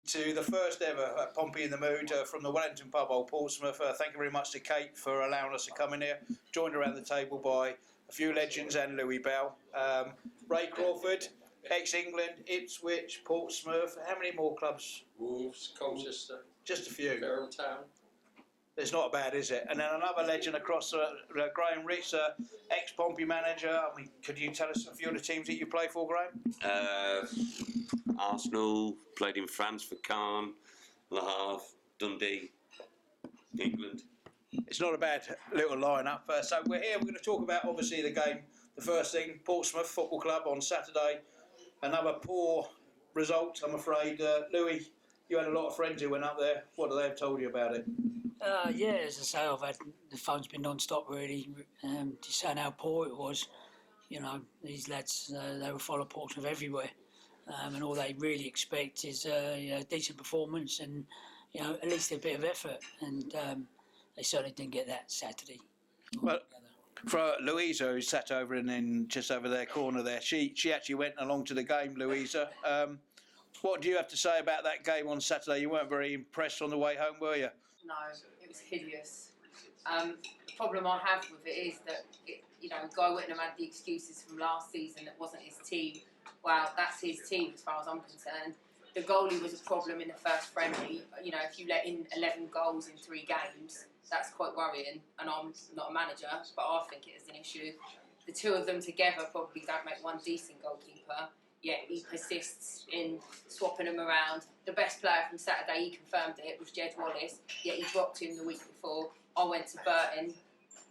to the first ever Pompey In the Mood from the Wellington Pub, Old Portsmouth. Thank you very much to Kate for allowing us to come in here. Joined around the table by a few legends and Louie Bell. Ray Crawford, ex-England, Ipswich, Portsmouth. How many more clubs? Wolves, Colchester. Just a few. Fairham Town. It's not bad, is it? And then another legend across, Graham Rix, ex-Pompey manager. I mean, could you tell us a few of the teams that you play for, Graham? Arsenal, played in France for Caen, Le Havre, Dundee, England. It's not a bad little lineup. So we're here, we're going to talk about, obviously, the game. The first thing, Portsmouth Football Club on Saturday. Another poor result, I'm afraid. Louis, you had a lot of friends who went up there. What have they told you about it? Yeah, as I say, the phone's been non-stop really, just saying how poor it was. You know, these lads, they were follow Portsmouth everywhere, and all they really expect is a decent performance and, you know, at least a bit of effort, and they certainly didn't get that Saturday. Well, for Louisa, who sat over in just over their corner there, she actually went along to the game, Louisa. What do you have to say about that game on Saturday? You weren't very impressed on the way home, were you? No, it was hideous. The problem I have with it is that, Guy Whittingham had the excuses from last season that wasn't his team. Well, that's his team as far as I'm concerned. The goalie was a problem in the first friendly. You know, if you let in 11 goals in 3 games, that's quite worrying. And I'm not a manager, but I think it is an issue. The two of them together probably don't make one decent goalkeeper. Yet he persists in swapping them around. The best player from Saturday, he confirmed it, was Jed Wallace, yet he dropped him the week before. I went to Burton,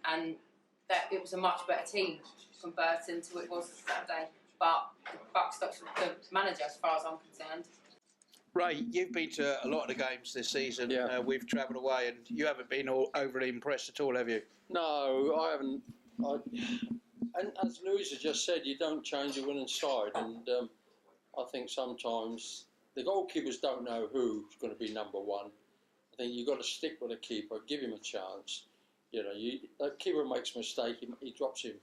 and it was a much better team from Burton to what it was Saturday. But the buck stops with the manager, as far as I'm concerned. Ray, you've been to a lot of the games this season. Yeah. We've travelled away, and you haven't been overly impressed at all, have you? No, I haven't. And as Louisa just said, you don't change a winning side, and I think sometimes the goalkeepers don't know who's going to be number one. I think you've got to stick with a keeper, give him a chance. You know, the keeper makes a mistake, he drops him.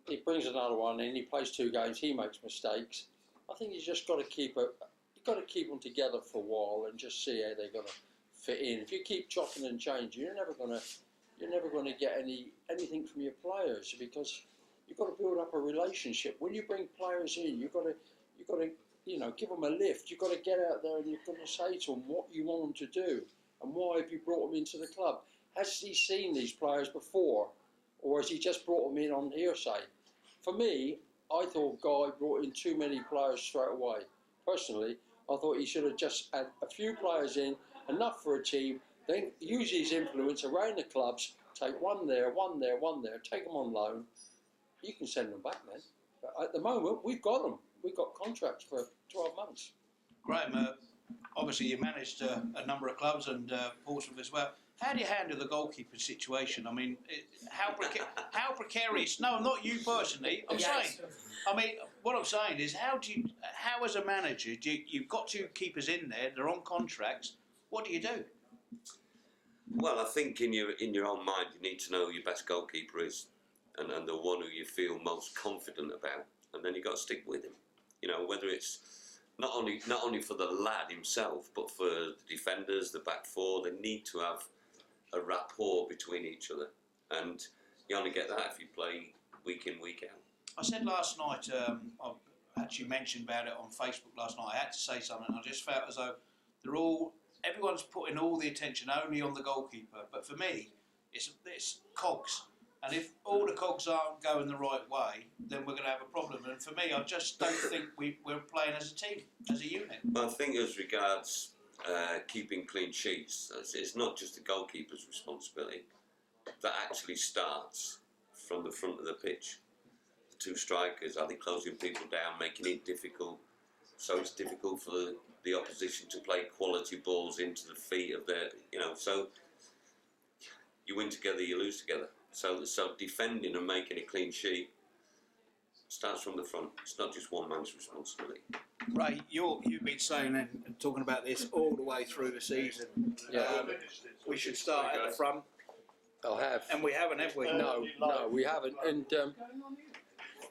He brings another one in, he plays 2 games, he makes mistakes. I think you just got to keep them together for a while and just see how they're going to fit in. If you keep chopping and changing, you're never going to get anything from your players, because you've got to build up a relationship. When you bring players in, you've got to give them a lift. You've got to get out there and you've got to say to them what you want them to do and why have you brought them into the club. Has he seen these players before, or has he just brought them in on hearsay? For me, I thought Guy brought in too many players straight away. Personally, I thought he should have just had a few players in, enough for a team, then use his influence around the clubs, take one there, take them on loan. You can send them back then. But at the moment, we've got them. We've got contracts for 12 months. Graham, obviously you managed a number of clubs and Portsmouth as well. How do you handle the goalkeeper situation? I mean, how precarious? No, not you personally. What I'm saying is, how as a manager, you've got 2 keepers in there, they're on contracts. What do you do? Well, I think in your own mind, you need to know who your best goalkeeper is, and the one who you feel most confident about, and then you got to stick with him. You know, whether it's not only for the lad himself, but for the defenders, the back 4, they need to have a rapport between each other, and you only get that if you play week in, week out. I said last night, I actually mentioned about it on Facebook last night. I had to say something. I just felt as though everyone's putting all the attention only on the goalkeeper, but for me, it's cogs. And if all the cogs aren't going the right way, then we're going to have a problem. And for me, I just don't think we're playing as a team, as a unit. Well, I think as regards keeping clean sheets, it's not just the goalkeeper's responsibility. That actually starts from the front of the pitch. The 2 strikers, are they closing people down, making it difficult? So it's difficult for the opposition to play quality balls into the feet of their, so you win together, you lose together. So defending and making a clean sheet starts from the front. It's not just one man's responsibility. Ray, you've been saying and talking about this all the way through the season. Yeah. We should start at the front. I have. And we haven't, have we? No, we haven't. And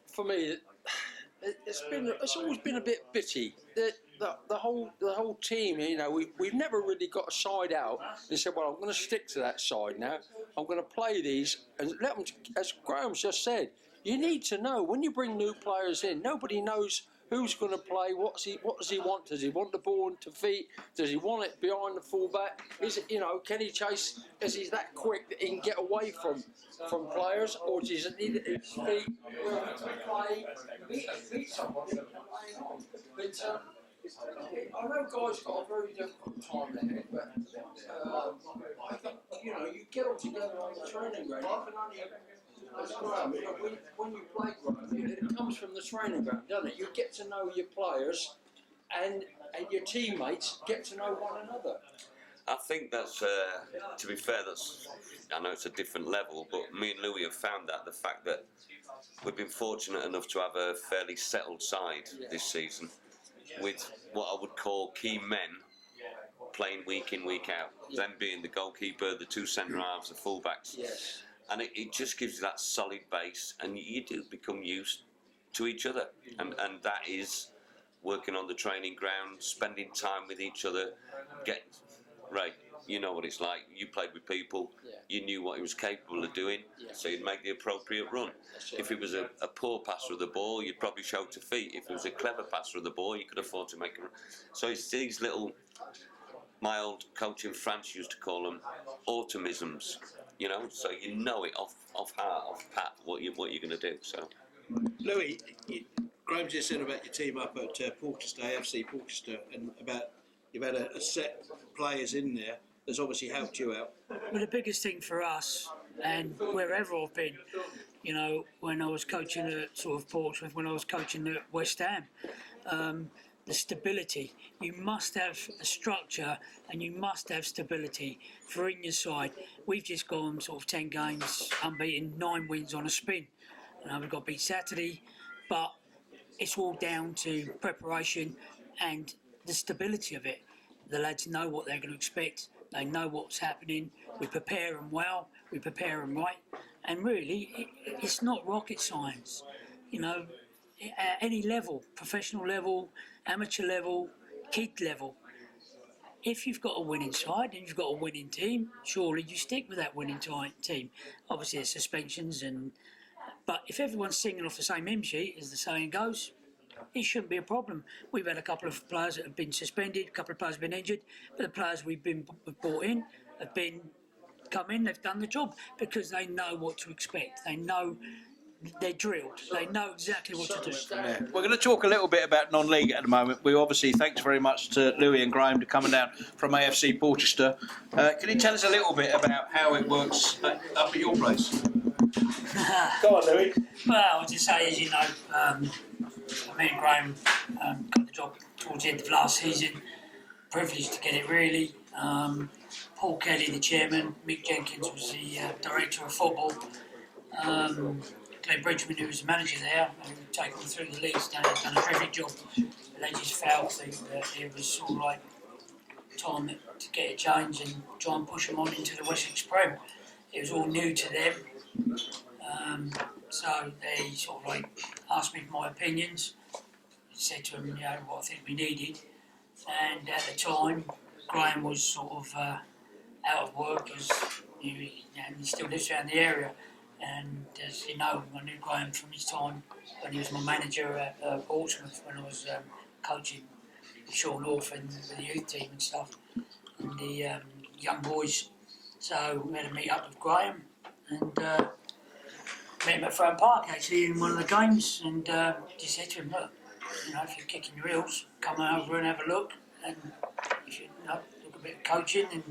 for me, it's always been a bit bitty. the whole team, you know, we've never really got a side out and said, well, I'm going to stick to that side now. I'm going to play these and let them, as Graham's just said, you need to know when you bring new players in. Nobody knows who's going to play. What does he want? Does he want the ball to feet? Does he want it behind the fullback? Is it, you know, can he chase? Is he that quick that he can get away from players, or does he need it at his feet to play? Beat somebody. But I know guys got a very difficult time there, but I think, you know, you get all together on the training ground. I can only, as Graham, you know, when you play Graham, it comes from the training ground, doesn't it? You get to know your players, and your teammates get to know one another. I think that's, to be fair, I know it's a different level, but me and Louie have found that the fact that we've been fortunate enough to have a fairly settled side this season, with what I would call key men playing week in, week out. Them being the goalkeeper, the two centre halves, the fullbacks. Yes. And it just gives you that solid base, and you do become used to each other. And that is working on the training ground, spending time with each other. Right, you know what it's like. You played with people, you knew what he was capable of doing, so you'd make the appropriate run. If it was a poor passer of the ball, you'd probably show to feet. If it was a clever passer of the ball, you could afford to make a run. So it's these little, my old coach in France used to call them automisms, you know, so you know it off heart, off pat, what you're going to do. So, Louis, Graham just said about your team up at Porchester, AFC Porchester, and about you've had a set of players in there that's obviously helped you out. Well, the biggest thing for us, and wherever I've been, you know, when I was coaching at sort of Portsmouth, when I was coaching at West Ham, the stability. You must have a structure and you must have stability for in your side. We've just gone sort of 10 games unbeaten, 9 wins on a spin. We've got beat Saturday, but it's all down to preparation and the stability of it. The lads know what they're going to expect. They know what's happening. We prepare them well. We prepare them right. And really, it's not rocket science. You know, at any level, professional level, amateur level, kid level, if you've got a winning side and you've got a winning team, surely you stick with that winning team. Obviously, there's suspensions, but if everyone's singing off the same hymn sheet, as the saying goes, it shouldn't be a problem. We've had a couple of players that have been suspended, a couple of players have been injured, but the players we've brought in have come in, they've done the job because they know what to expect. They know they're drilled. They know exactly what to do. Yeah. We're going to talk a little bit about non-league at the moment. We obviously thanks very much to Louis and Graham for coming down from AFC Porchester. Can you tell us a little bit about how it works up at your place? Go on, Louis. Well, I'll just say, as you know, me and Graham got the job towards the end of last season. Privileged to get it, really. Paul Kelly, the chairman. Mick Jenkins was the director of football. Glenn Bridgman, who was the manager there, who taken them through the leagues, done a terrific job. They just felt that it was sort of like time to get a change and try and push them on into the Wessex Prem. It was all new to them. So they sort of like asked me for my opinions. I said to them, you know, what I think we needed. And at the time, Graham was sort of out of work, as he still lives around the area. And as you know, I knew Graham from his time when he was my manager at Portsmouth, when I was coaching Sean Orphan with the youth team and stuff, and the young boys. So we had a meet up with Graham and met him at Fram Park actually in one of the games, and just said to him, look, you know, if you're kicking your heels, come over and have a look, and if you look a bit of coaching, and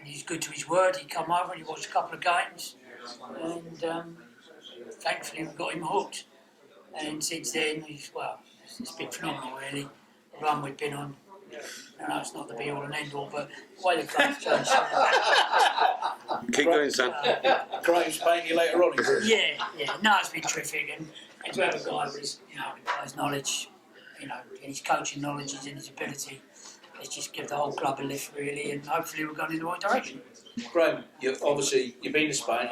he's good to his word. He come over and he watched a couple of games, and thankfully we got him hooked. And since then, it's been phenomenal, really. The run we've been on. I know it's not the be all and end all, but the way the club's changed. Keep going, son. Graham's paying you later on. Yeah. No, it's been terrific, and to have a guy with his, you know, his knowledge, you know, and his coaching knowledge and his ability, it's just give the whole club a lift, really, and hopefully we're going in the right direction. Graham, you've been to Spain.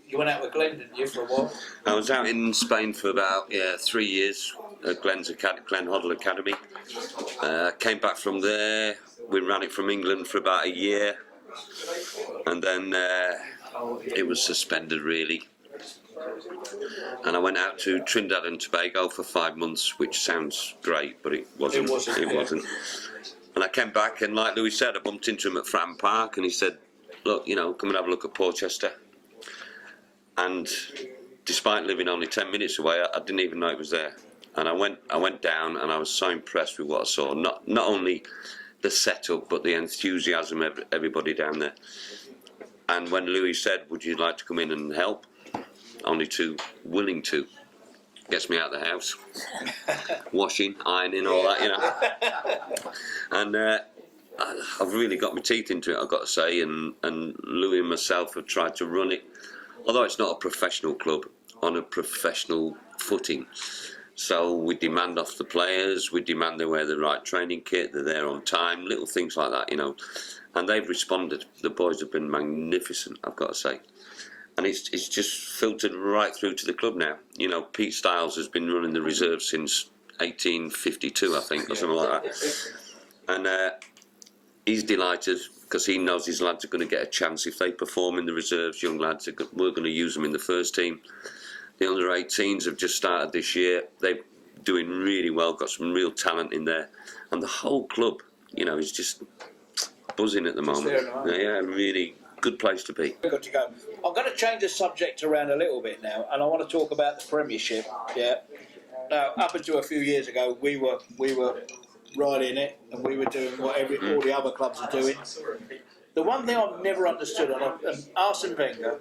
You went out with Glenn, didn't you, for a while? I was out in Spain for about 3 years at Glen Hoddle Academy. Came back from there. We ran it from England for about a year, and then it was suspended really. And I went out to Trinidad and Tobago for 5 months, which sounds great, but it wasn't. It wasn't. And I came back, and like Louis said, I bumped into him at Fratton Park, and he said, "Look, come and have a look at Portchester." And despite living only 10 minutes away, I didn't even know it was there. And I went down, and I was so impressed with what I saw. Not only the setup, but the enthusiasm of everybody down there. And when Louis said, "Would you like to come in and help?" Only too willing to. Gets me out of the house. Washing, ironing, all that, And I've really got my teeth into it, I've got to say. And Louis and myself have tried to run it, although it's not a professional club, on a professional footing. So we demand off the players, we demand they wear the right training kit, they're there on time, little things like that, And they've responded. The boys have been magnificent, I've got to say. And it's just filtered right through to the club now. Pete Styles has been running the reserve since 1852, I think, or something like that. And he's delighted because he knows his lads are going to get a chance if they perform in the reserves. Young lads, we're going to use them in the first team. The under-18s have just started this year. They're doing really well, got some real talent in there. And the whole club, is just buzzing at the moment. Yeah, really good place to be. Good to go. I'm going to change the subject around a little bit now, and I want to talk about the Premiership. Yeah. Now, up until a few years ago, we were riding it, and we were doing what all the other clubs are doing. The one thing I've never understood, and Arsene Wenger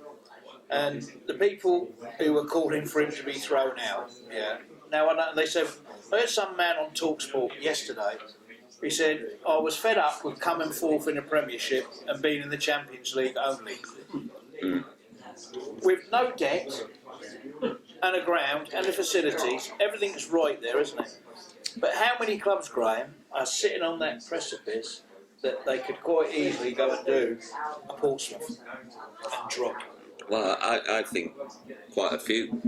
and the people who were calling for him to be thrown out. Yeah. Now, they said, I heard some man on TalkSport yesterday. He said, I was fed up with coming fourth in the Premiership and being in the Champions League only. With no debt and a ground and the facilities, everything's right there, isn't it? But how many clubs, Graham, are sitting on that precipice that they could quite easily go and do a Portsmouth and drop? Well, I think quite a few.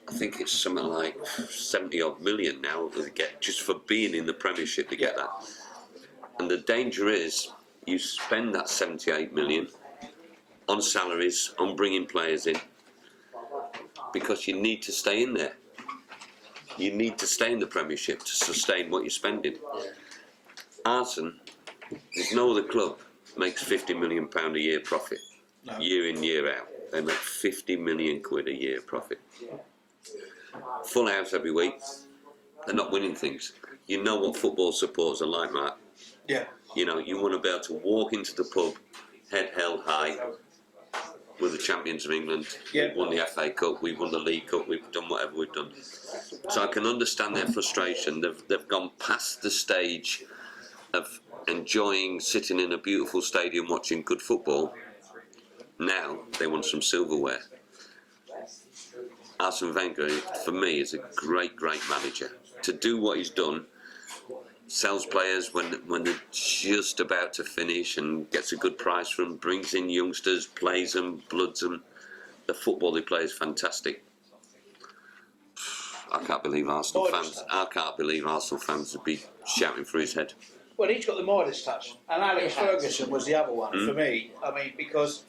I think it's something like 70-odd million now to get just for being in the Premiership to get that. And the danger is you spend that 78 million on salaries, on bringing players in, because you need to stay in there. You need to stay in the Premiership to sustain what you're spending. Arsene, there's no other club makes £50 million a year profit, year in, year out. They make 50 million quid a year profit. Full house every week. They're not winning things. You know what football supporters are like, Mark. Yeah. You want to be able to walk into the pub, head held high. We're the champions of England. Yeah. We've won the FA Cup. We've won the League Cup. We've done whatever we've done. So I can understand their frustration. They've gone past the stage of enjoying sitting in a beautiful stadium watching good football. Now they want some silverware. Arsene Wenger, for me, is a great manager. To do what he's done, sells players when they're just about to finish and gets a good price for them, brings in youngsters, plays them, bloods them. The football they play is fantastic. I can't believe Arsenal fans would be shouting for his head. Well, he's got the Midas touch, and Alex Ferguson was the other one for me. Because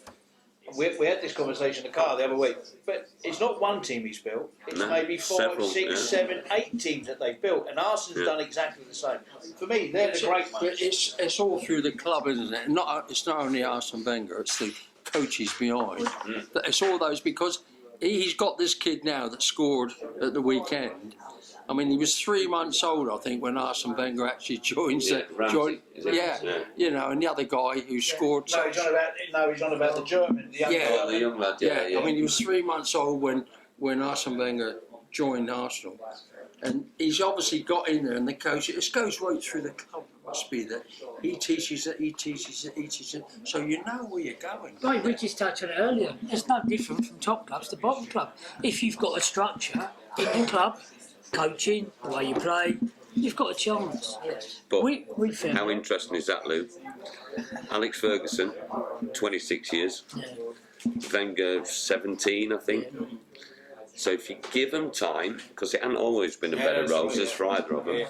we had this conversation in the car the other week, but it's not one team he's built. It's maybe 5, several, 6, 7, 8 teams that they've built, and Arsene's done exactly the same. For me, they're the great ones. It's all through the club, isn't it? It's not only Arsene Wenger; it's the coaches behind. It's all those, because he's got this kid now that scored at the weekend. He was 3 months old, I think, when Arsene Wenger actually joined. And the other guy who scored. No, he's on about the German, the young guy. The young lad. Yeah. He was 3 months old when Arsene Wenger joined Arsenal, and he's obviously got in there. And the coach, it goes right through the club. Must be that he teaches it, so you know where you're going. Right, we just touched on it earlier. It's no different from top clubs to bottom club. If you've got a structure in the club, coaching, the way you play, you've got a chance. But we found how interesting is that, Lou? Alex Ferguson, 26 years. Wenger 17, I think. So if you give them time, because it hasn't always been a bed of roses for either of them,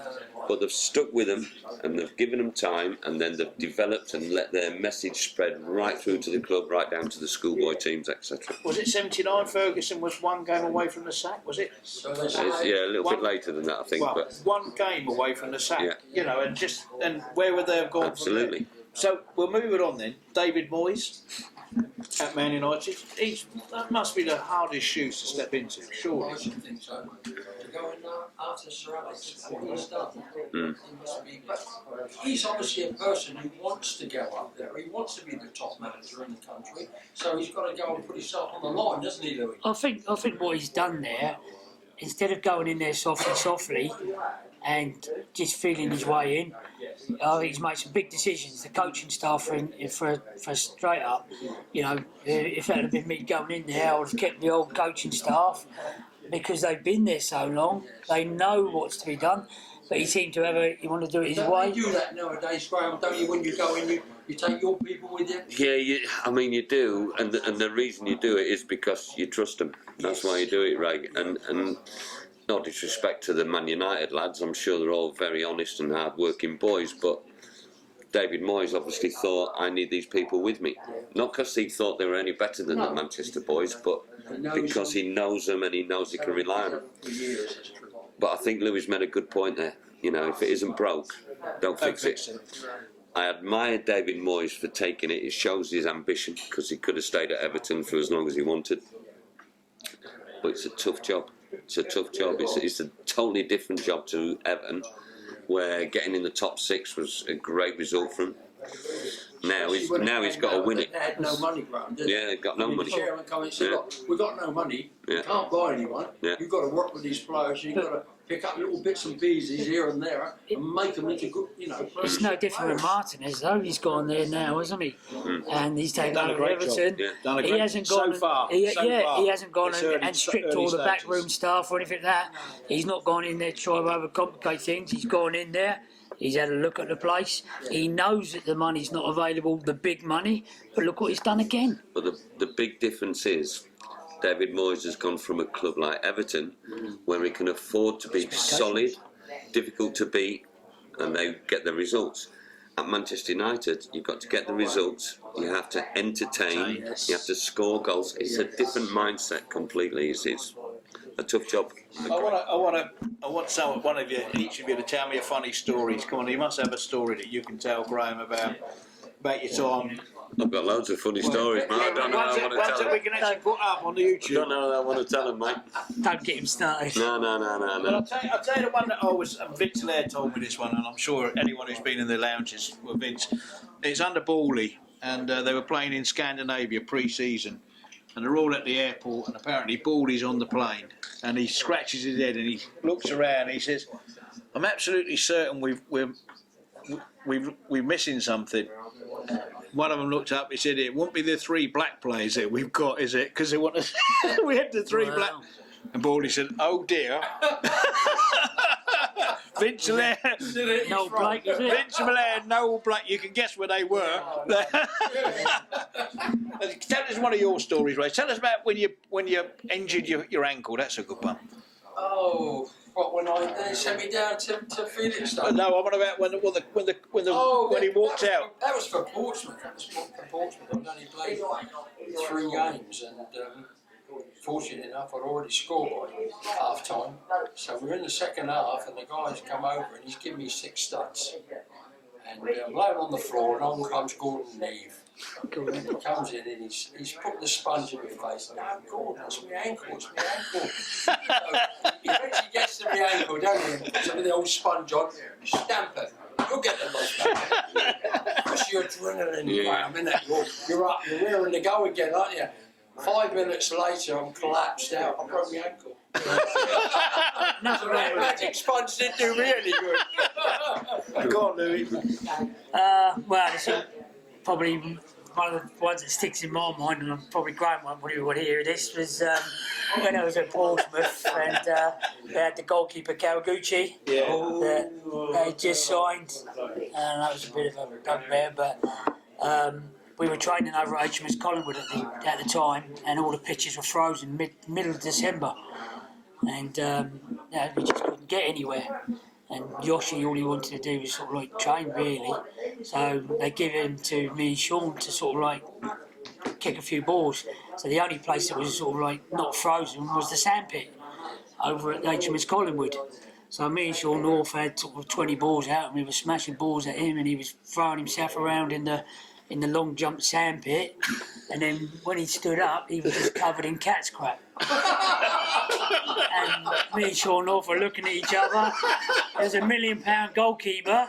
but they've stuck with them and they've given them time, and then they've developed and let their message spread right through to the club, right down to the schoolboy teams, etc. Was it 79? Ferguson was one game away from the sack, was it? Yeah, a little bit later than that, I think. Well, but one game away from the sack, Yeah. you know, and where would they have gone? absolutely. From there? So we'll move it on then. David Moyes at Man United. That must be the hardest shoes to step into, surely. I should think so. To go in after Sir Alex, what he's done, he must be. But he's obviously a person who wants to go up there. He wants to be the top manager in the country. So he's got to go and put himself on the line, doesn't he, Louis? I think what he's done there, instead of going in there softly and just feeling his way in, I think he's made some big decisions. The coaching staff for straight up, you know, if that had been me going in there, I would have kept the old coaching staff because they've been there so long. They know what's to be done, but he seemed to he want to do it his way. You do that nowadays, Graham, don't you? When you go in, you take your people with you. Yeah, I mean you do, and the reason you do it is because you trust them. That's why you do it, Ray. And no disrespect to the Man United lads, I'm sure they're all very honest and hard-working boys, but David Moyes obviously thought, I need these people with me. Not because he thought they were any better than the Manchester boys, but because he knows them and he knows he can rely on them. But I think Louis made a good point there. You know, if it isn't broke, don't fix it. I admire David Moyes for taking it. It shows his ambition, because he could have stayed at Everton for as long as he wanted. But it's a tough job. It's a tough job. It's a totally different job to Everton, where getting in the top 6 was a great result for him. Now he's got to win it. They had no money, Graham, did they? Yeah, they've got no money. The chairman come and said, look, we've got no money, Yeah. can't buy anyone, Yeah. you've got to work with these players, you've got to pick up little bits and pieces here and there and make them into good, you know, players. It's no different with Martinez though. He's gone there now, hasn't he? And he's taken Done a over great job. Everton. Yeah. Done a He great hasn't so gone. far. He hasn't gone It's and early stripped all the stages. backroom staff or anything like that. He's not gone in there to try to overcomplicate things. He's gone in there. He's had a look at the place. He knows that the money's not available, the big money. But look what he's done again. But the big difference is, David Moyes has gone from a club like Everton, where he can afford to be solid, difficult to beat, and they get the results. At Manchester United, you've got to get the results. You have to entertain. You have to score goals. It's a different mindset completely. It's a tough job. I want one of you, each of you, to tell me a funny story. Come on, you must have a story that you can tell Graham about your time. I've got loads of funny stories, man. I don't know how I want to Ones tell that them. we can actually put up on the YouTube. I don't know how I want to tell them, mate. Don't get him started. No. Well, I'll tell you the one that Vince Laird told me this one, and I'm sure anyone who's been in the lounges with Vince, it's under Bawley, and they were playing in Scandinavia pre-season, and they're all at the airport, and apparently Bawley's on the plane, and he scratches his head and he looks around and he says, I'm absolutely certain we're missing something. One of them looked up, he said, it won't be the 3 black players that we've got, is it? Because they want us. We had the 3 black. And Baldy said, oh dear. Vince Laird. No Blake, is it? Vince Laird, no Blake. You can guess where they were. Tell us one of your stories, Ray. Tell us about when you injured your ankle. That's a good one. Oh, what, when they sent me down to Felixstowe? No, I'm on about when he walked out. That was for Portsmouth. That was for Portsmouth. I'd only played 3 games, and fortunate enough, I'd already scored by half time. So we're in the second half, and the guy's come over and he's given me 6 studs. And I'm laying on the floor, and on comes Gordon Neve. He comes in and he's put the sponge in my face. And I'm Gordon, it's my ankle, it's my ankle. So he eventually gets to my ankle, don't he? Puts the old sponge on, stamp it. You'll get the look back. Because your adrenaline, I'm in it. You're up, you're rearing to go again, aren't you? 5 minutes later, I'm collapsed out. I broke my ankle. Nothing wrong with Magic sponge didn't do me any good. Go on, Louis. Well, it's probably one of the ones that sticks in my mind, and I'm probably Graham would hear this, was when I was at Portsmouth and they had the goalkeeper Kawaguchi that they just signed, and that was a bit of a bugbear, but we were training over at HMS Collingwood at the time, and all the pitches were frozen middle of December, and we just couldn't get anywhere. And Yoshi, all he wanted to do was sort of like train really, so they give him to me and Sean to sort of like kick a few balls. So the only place that was sort of like not frozen was the sandpit over at HMS Collingwood. So me and Sean North had sort of 20 balls out, and we were smashing balls at him, and he was throwing himself around in the long jump sandpit, and then when he stood up, he was just covered in cat's crap. And me and Sean North were looking at each other. There's a £1 million goalkeeper,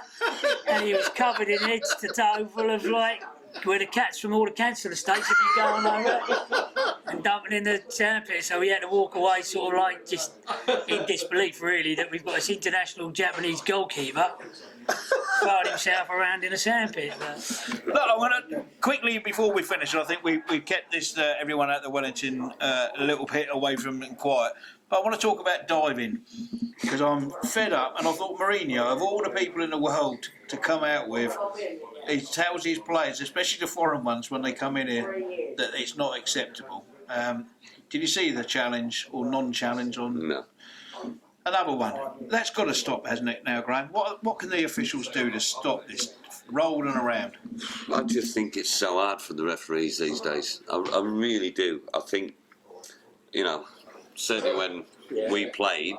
and he was covered in heads to toe full of like where the cats from all the council estates had been going over and dumping in the sandpit. So we had to walk away sort of like just in disbelief really that we've got this international Japanese goalkeeper throwing himself around in a sandpit. Look, I want to quickly before we finish, I think we've kept this everyone at the Wellington a little bit away from and quiet. But I want to talk about diving because I'm fed up, and I thought Mourinho, of all the people in the world to come out with, he tells his players, especially the foreign ones when they come in here, that it's not acceptable. Did you see the challenge or non-challenge on? No. Another one. That's got to stop, hasn't it now, Graham? What can the officials do to stop this rolling around? I just think it's so hard for the referees these days. I really do. I think, certainly when we played,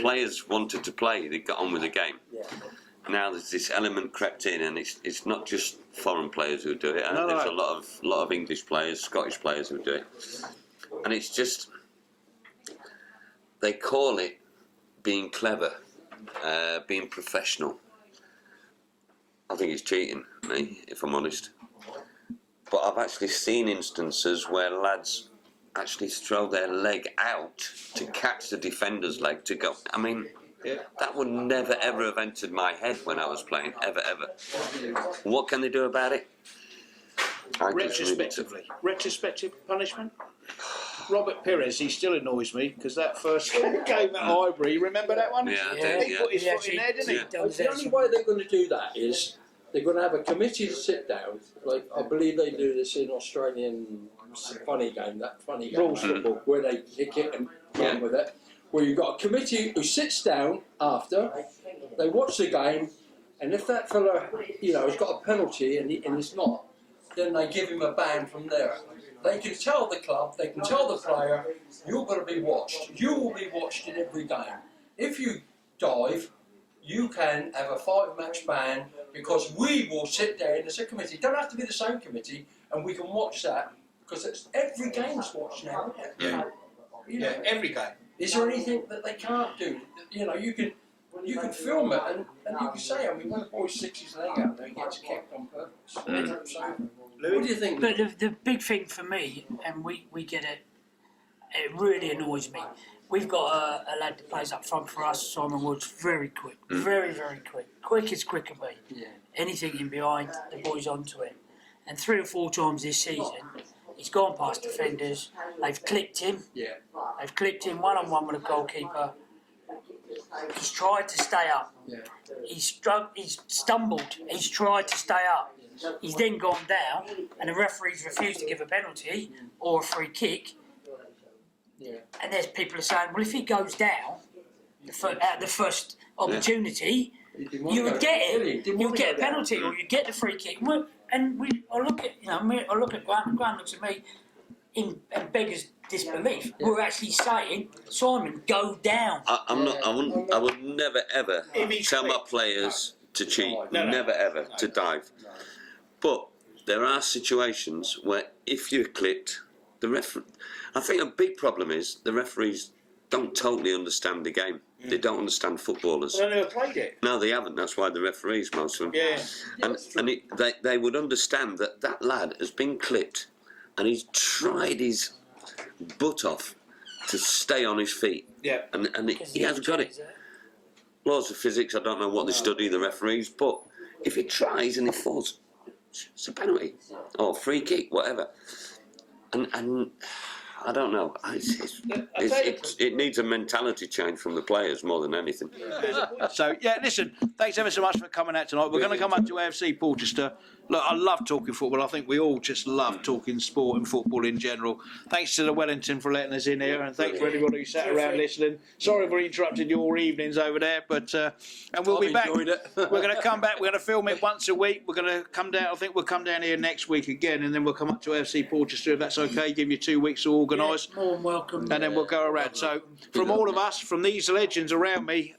players wanted to play. They got on with the game. Yeah. Now there's this element crept in, and it's not just foreign players who do it. There's a lot of English players, Scottish players who do it, and it's just they call it being clever, being professional. I think it's cheating, me, if I'm honest. But I've actually seen instances where lads actually throw their leg out to catch the defender's leg to go. I mean, that would never ever have entered my head when I was playing, ever. What can they do about it? Retrospective punishment? Robert Pires, he still annoys me because that first game at Highbury, remember that one? Yeah, He put his foot in there, didn't he? The only way they're going to do that is they're going to have a committee to sit down. Like I believe they do this in Australian funny game, Rules football, where they kick it and run with it. Where you've got a committee who sits down after, they watch the game, and if that fella, has got a penalty and it's not, then they give him a ban from there. They can tell the club, they can tell the player, you're going to be watched. You will be watched in every game. If you dive, you can have a 5-match ban because we will sit there as a committee. It don't have to be the same committee, and we can watch that because every game's watched now. Yeah, every game. Is there anything that they can't do? You can film it and you can say, when a boy sticks his leg out there, he gets kicked on purpose. So, what do you think? But the big thing for me, and we get it, it really annoys me. We've got a lad that plays up front for us, Simon Woods, very quick, very, very quick. Quick as quick can be. Yeah. Anything in behind, the boy's onto him. And 3 or 4 times this season, he's gone past defenders, they've clipped him. Yeah. They've clipped him one-on-one with a goalkeeper. He's tried to stay up. Yeah. He's stumbled. He's tried to stay up. He's then gone down, and the referees refused to give a penalty or a free kick. Yeah. And there's people are saying, well, if he goes down at the first opportunity, you would get it. You'll get a penalty or you get the free kick. And I look at Graham. Graham looks at me in beggars disbelief. Yeah. We're actually saying, Simon, go down. I would never ever tell my players to cheat. Never ever to dive. But there are situations where if you're clipped, I think a big problem is the referees don't totally understand the game. They don't understand footballers. Well, they never played it. No, they haven't. That's why the referees, most of them. Yeah. And they would understand that lad has been clipped, and he's tried his butt off to stay on his feet. Yeah. And he hasn't got it. Laws of physics. I don't know what they study, the referees, but if he tries and he falls, it's a penalty or free kick, whatever. And I don't know. It needs a mentality change from the players more than anything. So, listen, thanks ever so much for coming out tonight. We're going to come up to AFC Porchester look, I love talking football. I think we all just love talking sport and football in general. Thanks to the Wellington for letting us in here, and thanks for everybody who sat around listening. Sorry we interrupted your evenings over there, but and we'll be back. Enjoyed it. We're going to come back. We're going to film it once a week. We're going to come down. I think we'll come down here next week again, and then we'll come up to FC Porchester if that's okay. Give you 2 weeks to organise. More than welcome. And then we'll go around. So, from all of us, from these legends around me,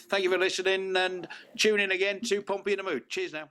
thank you for listening and tune in again to Pompey in the Mood. Cheers now.